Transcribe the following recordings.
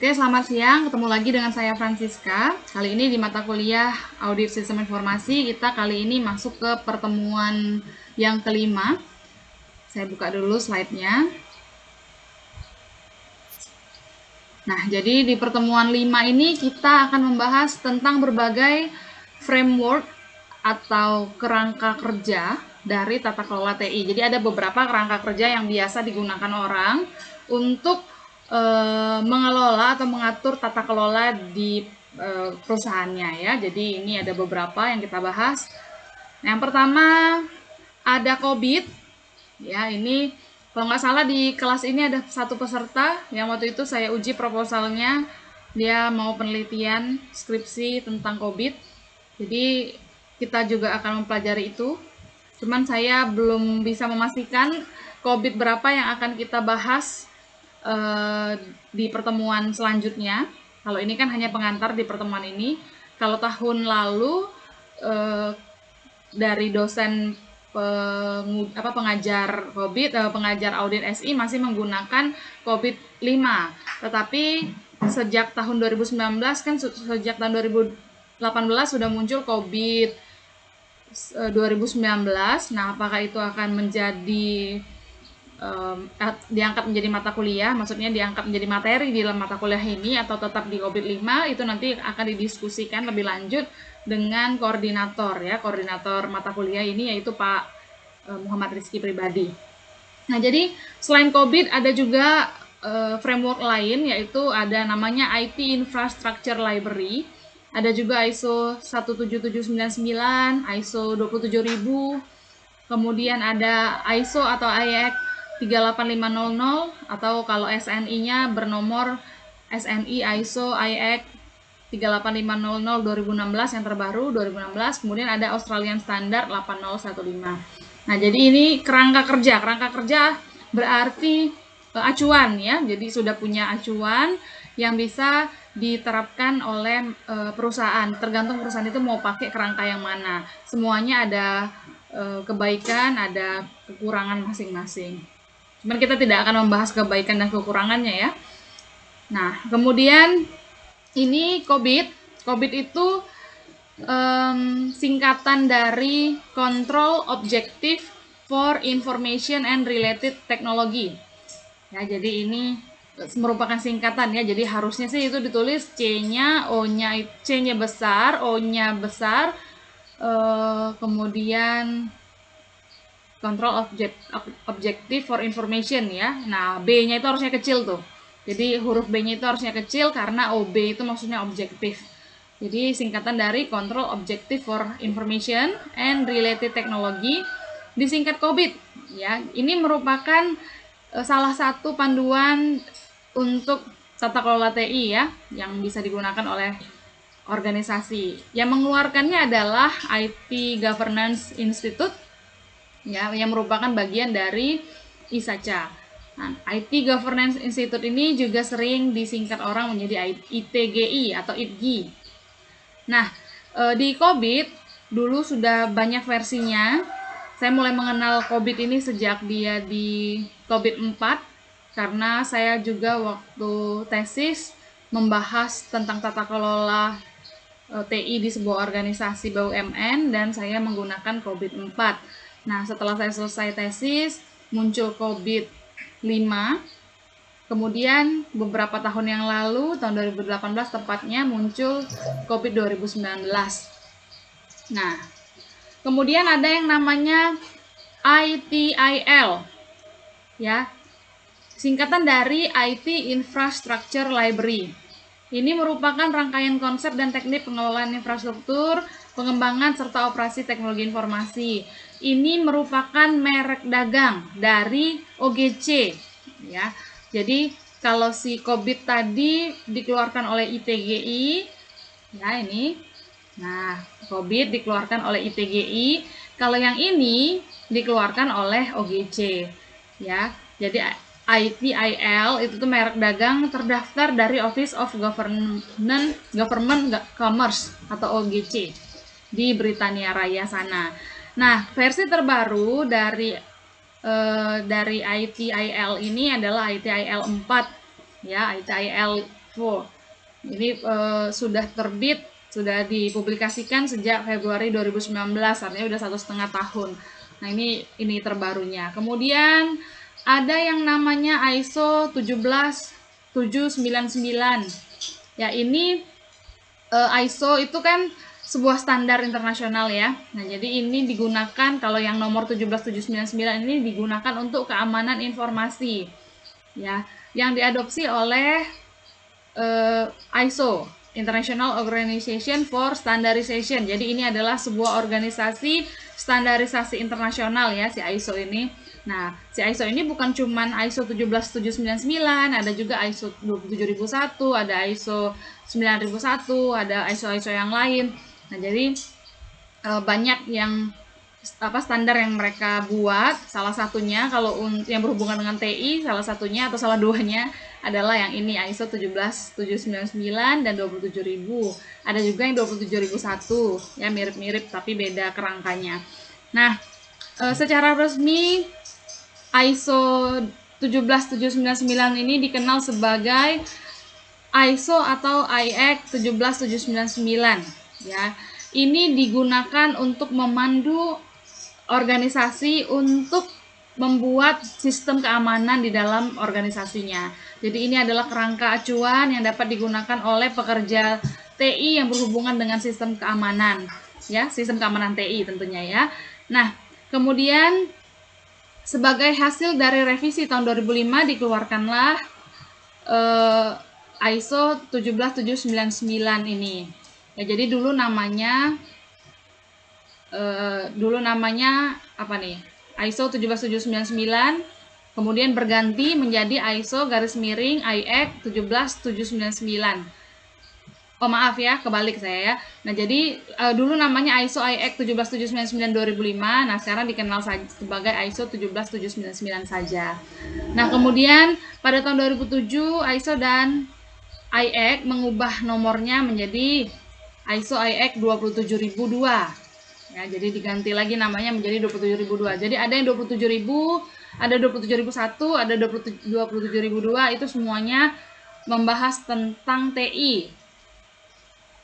Oke, selamat siang. Ketemu lagi dengan saya Francisca. Kali ini di mata kuliah Audit Sistem Informasi, kita kali ini masuk ke pertemuan yang kelima. Saya buka dulu slide-nya. Nah, jadi di pertemuan 5 ini kita akan membahas tentang berbagai framework atau kerangka kerja dari tata kelola TI. Jadi ada beberapa kerangka kerja yang biasa digunakan orang untuk mengelola atau mengatur tata kelola di perusahaannya ya. Jadi ini ada beberapa yang kita bahas. Yang pertama ada COVID. Ya, ini kalau nggak salah di kelas ini ada satu peserta yang waktu itu saya uji proposalnya, dia mau penelitian skripsi tentang COVID. Jadi kita juga akan mempelajari itu. Cuman saya belum bisa memastikan COVID berapa yang akan kita bahas di pertemuan selanjutnya. Kalau ini kan hanya pengantar di pertemuan ini. Kalau tahun lalu dari dosen pengajar pengajar audit SI masih menggunakan COVID 5. Tetapi sejak tahun 2019 kan sejak tahun 2018 sudah muncul COVID 2019. Nah, apakah itu akan menjadi diangkat menjadi mata kuliah, maksudnya diangkat menjadi materi di dalam mata kuliah ini atau tetap di COVID 5, itu nanti akan didiskusikan lebih lanjut dengan koordinator ya, koordinator mata kuliah ini yaitu Pak Muhammad Rizky Pribadi. Nah, jadi selain COVID ada juga framework lain, yaitu ada namanya IT Infrastructure Library, ada juga ISO 17799, ISO 27000, kemudian ada ISO atau IEC 38500, atau kalau SNI-nya bernomor SNI ISO IEC 38500 2016 yang terbaru 2016, kemudian ada Australian Standard 8015. Nah, jadi ini kerangka kerja. Kerangka kerja berarti acuan ya. Jadi sudah punya acuan yang bisa diterapkan oleh perusahaan. Tergantung perusahaan itu mau pakai kerangka yang mana. Semuanya ada kebaikan, ada kekurangan masing-masing. Cuman kita tidak akan membahas kebaikan dan kekurangannya ya. Nah, kemudian ini COVID. COVID itu singkatan dari Control Objective for Information and Related Technology. Ya, jadi ini merupakan singkatan ya. Jadi harusnya sih itu ditulis C-nya, O-nya, C-nya besar, O-nya besar, kemudian Control Objective for Information ya. Nah, B-nya itu harusnya kecil tuh. Jadi huruf B-nya itu harusnya kecil karena OB itu maksudnya objektif. Jadi singkatan dari Control Objective for Information and Related Technology, disingkat COVID ya. Ini merupakan salah satu panduan untuk tata kelola TI ya, yang bisa digunakan oleh organisasi. Yang mengeluarkannya adalah IT Governance Institute ya, yang merupakan bagian dari ISACA. Nah, IT Governance Institute ini juga sering disingkat orang menjadi ITGI atau ITGI. Nah, di COVID dulu sudah banyak versinya. Saya mulai mengenal COVID ini sejak dia di COVID 4, karena saya juga waktu tesis membahas tentang tata kelola TI di sebuah organisasi BUMN dan saya menggunakan COVID 4. Nah, setelah saya selesai tesis, muncul COVID 5. Kemudian beberapa tahun yang lalu, tahun 2018 tepatnya, muncul COVID 2019. Nah, kemudian ada yang namanya ITIL. Ya. Singkatan dari IT Infrastructure Library. Ini merupakan rangkaian konsep dan teknik pengelolaan infrastruktur, pengembangan serta operasi teknologi informasi. Ini merupakan merek dagang dari OGC ya. Jadi kalau si COVID tadi dikeluarkan oleh ITGI ya ini. Nah, COVID dikeluarkan oleh ITGI, kalau yang ini dikeluarkan oleh OGC ya. Jadi ITIL itu tuh merek dagang terdaftar dari Office of Government Commerce atau OGC di Britania Raya sana. Nah, versi terbaru dari ITIL ini adalah ITIL 4 ya. ITIL Info. Ini sudah terbit, sudah dipublikasikan sejak Februari 2019, artinya udah 1,5 tahun. Nah, ini terbarunya. Kemudian ada yang namanya ISO 17799. Ya, ini ISO itu kan sebuah standar internasional ya. Nah, jadi ini digunakan, kalau yang nomor 17799 ini digunakan untuk keamanan informasi. Ya, yang diadopsi oleh ISO, International Organization for Standardization. Jadi ini adalah sebuah organisasi standarisasi internasional ya, si ISO ini. Nah, si ISO ini bukan cuman ISO 17799, ada juga ISO 27001, ada ISO 9001, ada ISO-ISO yang lain. Nah, jadi banyak yang standar yang mereka buat. Salah satunya kalau yang berhubungan dengan TI, salah satunya atau salah duanya adalah yang ini, ISO 17799 dan 27000. Ada juga yang 27001, ya mirip-mirip tapi beda kerangkanya. Nah, secara resmi ISO 17799 ini dikenal sebagai ISO atau IEC 17799 ya. Ini digunakan untuk memandu organisasi untuk membuat sistem keamanan di dalam organisasinya. Jadi ini adalah kerangka acuan yang dapat digunakan oleh pekerja TI yang berhubungan dengan sistem keamanan, ya, sistem keamanan TI tentunya ya. Nah, kemudian sebagai hasil dari revisi tahun 2005 dikeluarkanlah ISO 17799 ini. Ya, jadi dulu namanya apa nih? ISO 17799, kemudian berganti menjadi ISO IEC 17799. Oh maaf ya, kebalik saya ya. Nah, jadi dulu namanya ISO IEC 17799 2005, nah sekarang dikenal sebagai ISO 17799 saja. Nah, kemudian pada tahun 2007 ISO dan IEC mengubah nomornya menjadi ISO IEC 27002. Ya, jadi diganti lagi namanya menjadi 27002. Jadi ada yang 27000, ada 27001, ada 27002, itu semuanya membahas tentang TI.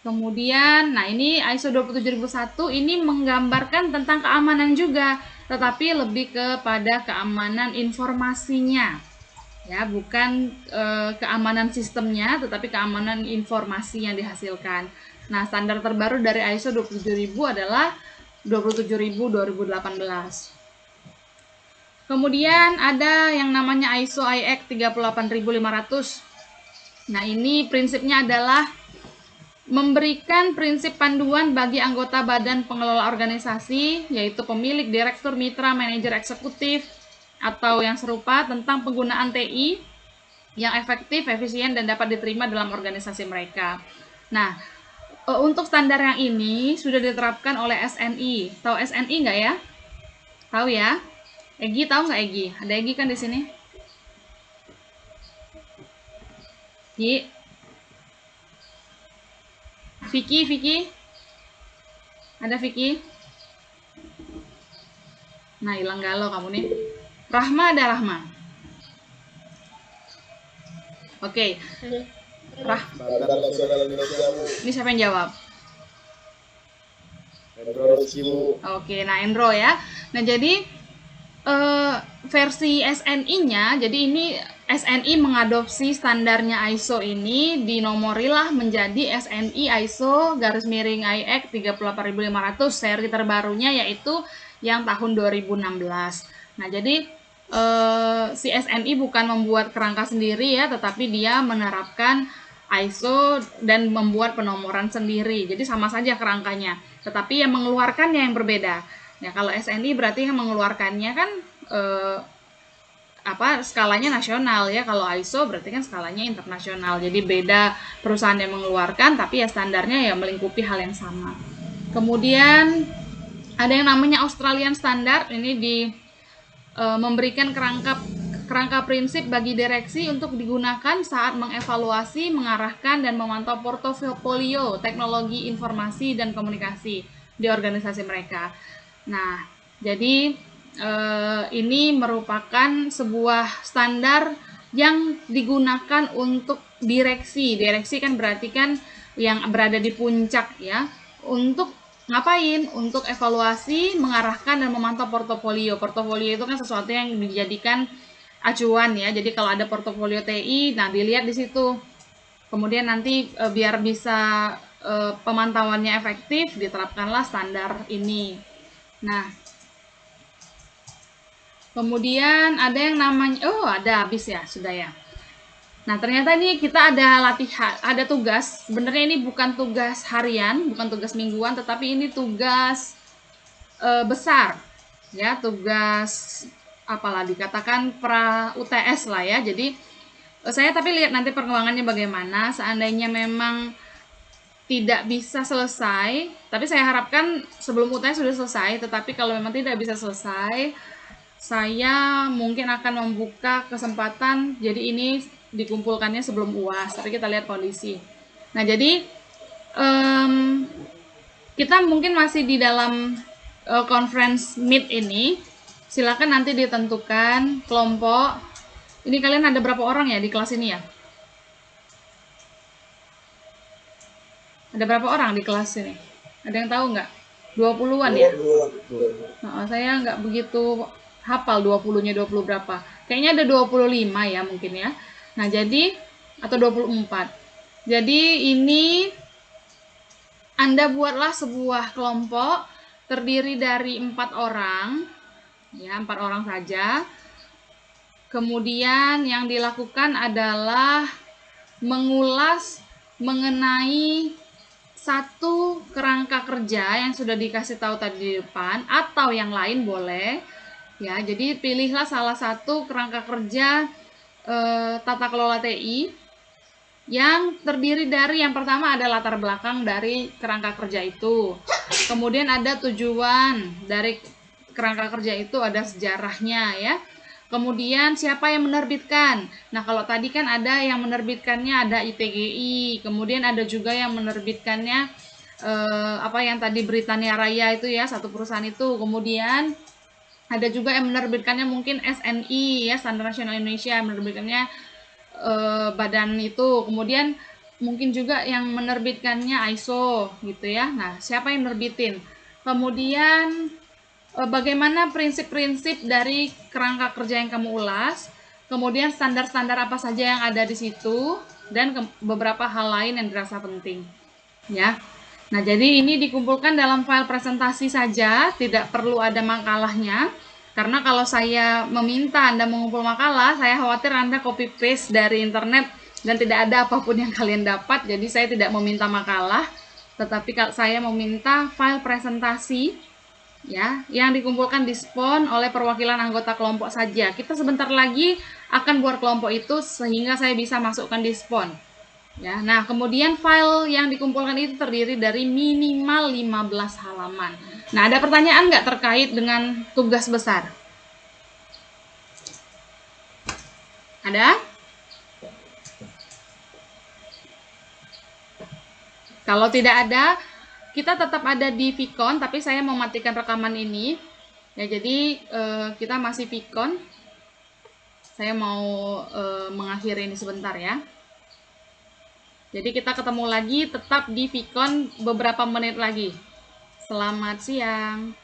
Kemudian, nah ini ISO 27001 ini menggambarkan tentang keamanan juga, tetapi lebih kepada keamanan informasinya. Ya, bukan keamanan sistemnya, tetapi keamanan informasi yang dihasilkan. Nah, standar terbaru dari ISO 27000 adalah 27000 2018. Kemudian ada yang namanya ISO IEC 38500. Nah, ini prinsipnya adalah memberikan prinsip panduan bagi anggota badan pengelola organisasi, yaitu pemilik, direktur, mitra, manajer eksekutif, atau yang serupa, tentang penggunaan TI yang efektif, efisien, dan dapat diterima dalam organisasi mereka. Nah, untuk standar yang ini sudah diterapkan oleh SNI. Tahu SNI nggak ya? Tahu ya? Egi tahu nggak Egi? Ada Egi kan di sini? Egi? Vicky? Ada Vicky? Nah, hilang galau kamu nih. Rahma, ada Rahma? Oke. Ini siapa yang jawab? Oke, nah Endro ya. Nah, jadi versi SNI-nya, jadi ini SNI mengadopsi standarnya ISO ini, dinomorilah menjadi SNI ISO IEC 38500 seri terbarunya, yaitu yang tahun 2016. Nah, jadi si SNI bukan membuat kerangka sendiri ya, tetapi dia menerapkan ISO dan membuat penomoran sendiri. Jadi sama saja kerangkanya, tetapi yang mengeluarkannya yang berbeda. Ya, kalau SNI berarti yang mengeluarkannya kan skalanya nasional ya. Kalau ISO berarti kan skalanya internasional. Jadi beda perusahaan yang mengeluarkan, tapi ya standarnya ya melingkupi hal yang sama. Kemudian ada yang namanya Australian Standard. Ini memberikan kerangka prinsip bagi direksi untuk digunakan saat mengevaluasi, mengarahkan, dan memantau portofolio teknologi informasi dan komunikasi di organisasi mereka. Nah, jadi ini merupakan sebuah standar yang digunakan untuk direksi. Direksi kan berarti kan yang berada di puncak ya. Untuk ngapain? Untuk evaluasi, mengarahkan dan memantau portofolio. Portofolio itu kan sesuatu yang dijadikan acuan ya. Jadi kalau ada portofolio TI, nah dilihat di situ. Kemudian nanti biar bisa pemantauannya efektif, diterapkanlah standar ini. Nah, kemudian ada yang namanya, ada habis ya, sudah ya. Nah, ternyata ini kita ada latihan, ada tugas. Sebenarnya ini bukan tugas harian, bukan tugas mingguan, tetapi ini tugas besar. Ya, tugas apalah dikatakan pra UTS lah ya. Jadi saya tapi lihat nanti perkembangannya bagaimana. Seandainya memang tidak bisa selesai, tapi saya harapkan sebelum UTS sudah selesai, tetapi kalau memang tidak bisa selesai, saya mungkin akan membuka kesempatan, jadi ini dikumpulkannya sebelum UAS, tapi kita lihat kondisi. Nah, jadi kita mungkin masih di dalam conference meet ini, silakan nanti ditentukan kelompok. Ini kalian ada berapa orang ya di kelas ini ya? Ada berapa orang di kelas ini? Ada yang tahu nggak? 20-an ya? Nah, saya nggak begitu hafal 20-nya 20 berapa. Kayaknya ada 25 ya mungkin ya. Nah, jadi atau 24. Jadi ini Anda buatlah sebuah kelompok terdiri dari 4 orang. Ya, 4 orang saja. Kemudian yang dilakukan adalah mengulas mengenai satu kerangka kerja yang sudah dikasih tahu tadi di depan atau yang lain boleh ya. Jadi pilihlah salah satu kerangka kerja tata kelola TI yang terdiri dari yang pertama ada latar belakang dari kerangka kerja itu, kemudian ada tujuan dari kerangka kerja itu, ada sejarahnya ya. Kemudian siapa yang menerbitkan? Nah, kalau tadi kan ada yang menerbitkannya ada ITGI, kemudian ada juga yang menerbitkannya apa yang tadi Britania Raya itu ya, satu perusahaan itu. Kemudian ada juga yang menerbitkannya mungkin SNI ya, Standar Nasional Indonesia, menerbitkannya badan itu. Kemudian mungkin juga yang menerbitkannya ISO gitu ya. Nah, siapa yang menerbitin? Kemudian bagaimana prinsip-prinsip dari kerangka kerja yang kamu ulas, kemudian standar-standar apa saja yang ada di situ, dan beberapa hal lain yang dirasa penting. Ya. Nah, jadi ini dikumpulkan dalam file presentasi saja, tidak perlu ada makalahnya. Karena kalau saya meminta Anda mengumpul makalah, saya khawatir Anda copy paste dari internet dan tidak ada apapun yang kalian dapat. Jadi saya tidak meminta makalah, tetapi saya meminta file presentasi ya, yang dikumpulkan di SPON oleh perwakilan anggota kelompok saja. Kita sebentar lagi akan buat kelompok itu sehingga saya bisa masukkan di SPON. Ya, nah kemudian file yang dikumpulkan itu terdiri dari minimal 15 halaman. Nah, ada pertanyaan nggak terkait dengan tugas besar? Ada? Kalau tidak ada, kita tetap ada di Vicon, tapi saya mematikan rekaman ini. Ya, jadi kita masih Vicon. Saya mau mengakhiri ini sebentar ya. Jadi kita ketemu lagi tetap di Vicon beberapa menit lagi. Selamat siang.